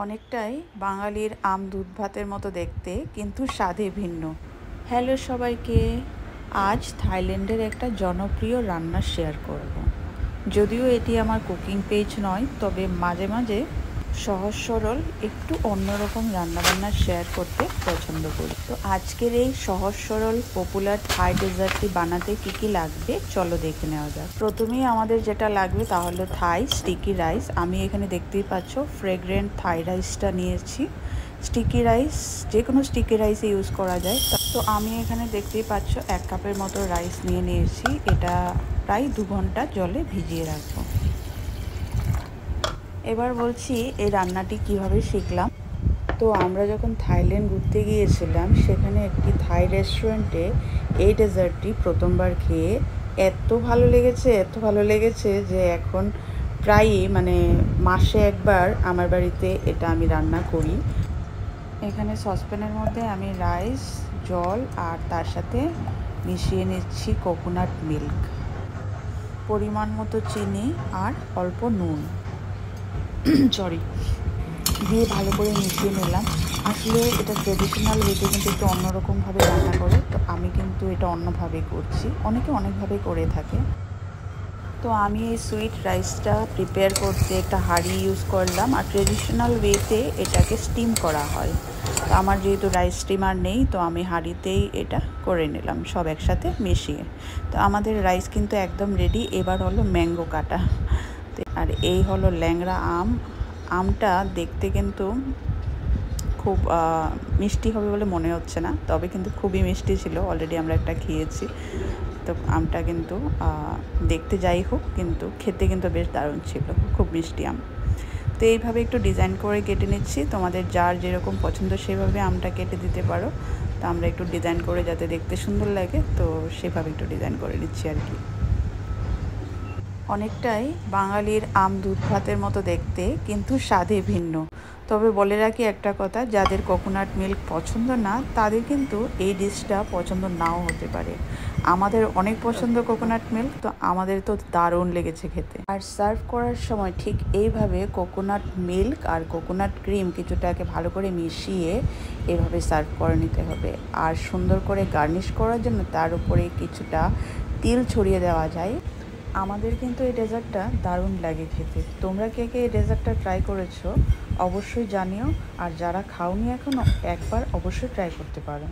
অনেকটাই বাঙালির আম দুধ ভাতের মতো দেখতে, কিন্তু স্বাদে ভিন্ন। হ্যালো সবাইকে, আজ থাইল্যান্ডের একটা জনপ্রিয় রান্না শেয়ার করব। যদিও এটি আমার কুকিং পেজ নয়, তবে মাঝে মাঝে সহজ সরল একটু অন্যরকম রান্নাবান্না শেয়ার করতে পছন্দ করি। তো আজকের এই সহজ সরল পপুলার থাই ডেজার্টটি বানাতে কি কি লাগবে চলো দেখে নেওয়া যাক। প্রথমেই আমাদের যেটা লাগবে তা হলো থাই স্টিকি রাইস। আমি এখানে দেখতেই পাচ্ছ ফ্রেগ্রেন্ট থাই রাইসটা নিয়েছি। স্টিকি রাইস যে কোনো স্টিকি রাইসে ইউজ করা যায়। তো আমি এখানে দেখতেই পাচ্ছ 1 কাপের মতো রাইস নিয়েছি। এটা প্রায় 2 ঘন্টা জলে ভিজিয়ে রাখবো। এবার বলছি এই রান্নাটি কিভাবে শিখলাম। তো আমরা যখন থাইল্যান্ড ঘুরতে গিয়েছিলাম, সেখানে একটি থাই রেস্টুরেন্টে এই ডেজার্টটি প্রথমবার খেয়ে এত ভালো লেগেছে যে এখন প্রায়ই মাসে একবার আমার বাড়িতে এটা আমি রান্না করি। এখানে সসপ্যানের মধ্যে আমি রাইস, জল আর তার সাথে মিশিয়ে নিচ্ছি কোকোনাট মিল্ক, পরিমাণ মতো চিনি আর অল্প নুন দিয়ে ভালো করে মিশিয়ে নিলাম। আসলে এটা ট্রেডিশনাল ওয়েতে কিন্তু একটু অন্যরকমভাবে রান্না করে, তো আমি কিন্তু এটা অন্যভাবে করছি। অনেকে অনেকভাবে করে থাকে। তো আমি এই সুইট রাইসটা প্রিপেয়ার করতে একটা হাঁড়ি ইউজ করলাম, আর ট্রেডিশনাল ওয়েতে এটাকে স্টিম করা হয়। তো আমার যেহেতু রাইস স্টিমার নেই, তো আমি হাঁড়িতেই এটা করে নিলাম সব একসাথে মিশিয়ে। তো আমাদের রাইস কিন্তু একদম রেডি। এবার হলো ম্যাঙ্গো কাটা। আর এই হলো ল্যাংড়া আমটা দেখতে কিন্তু খুব মিষ্টি হবে বলে মনে হচ্ছে না, তবে কিন্তু খুবই মিষ্টি ছিল। অলরেডি আমরা একটা খেয়েছি। তো আমটা কিন্তু দেখতে যাই হোক, কিন্তু খেতে কিন্তু বেশ দারুণ ছিল, খুব মিষ্টি আম। তো এইভাবে একটু ডিজাইন করে কেটে নিচ্ছি। তোমাদের যার যেরকম পছন্দ সেভাবে আমটা কেটে দিতে পারো। তো আমরা একটু ডিজাইন করে যাতে দেখতে সুন্দর লাগে, তো সেভাবে একটু ডিজাইন করে নিচ্ছি আর কি। অনেকটাই বাঙালির আম দুধ ভাতের মতো দেখতে, কিন্তু স্বাদে ভিন্ন। তবে বলে রাখি একটা কথা, যাদের কোকোনাট মিল্ক পছন্দ না, তাদের কিন্তু এই ডিশটা পছন্দ নাও হতে পারে। আমাদের অনেক পছন্দ কোকোনাট মিল্ক, তো আমাদের তো দারুণ লেগেছে খেতে। আর সার্ভ করার সময় ঠিক এইভাবে কোকোনাট মিল্ক আর কোকোনাট ক্রিম কিছুটাকে ভালো করে মিশিয়ে এভাবে সার্ভ করে নিতে হবে। আর সুন্দর করে গার্নিশ করার জন্য তার উপরে কিছুটা তিল ছড়িয়ে দেওয়া যায়। আমাদের কিন্তু এই ডেজার্টটা দারুণ লাগে খেতে। তোমরা কে কে এই ডেজার্টটা ট্রাই করেছো অবশ্যই জানিও, আর যারা খাওনি এখনও একবার অবশ্যই ট্রাই করতে পারো।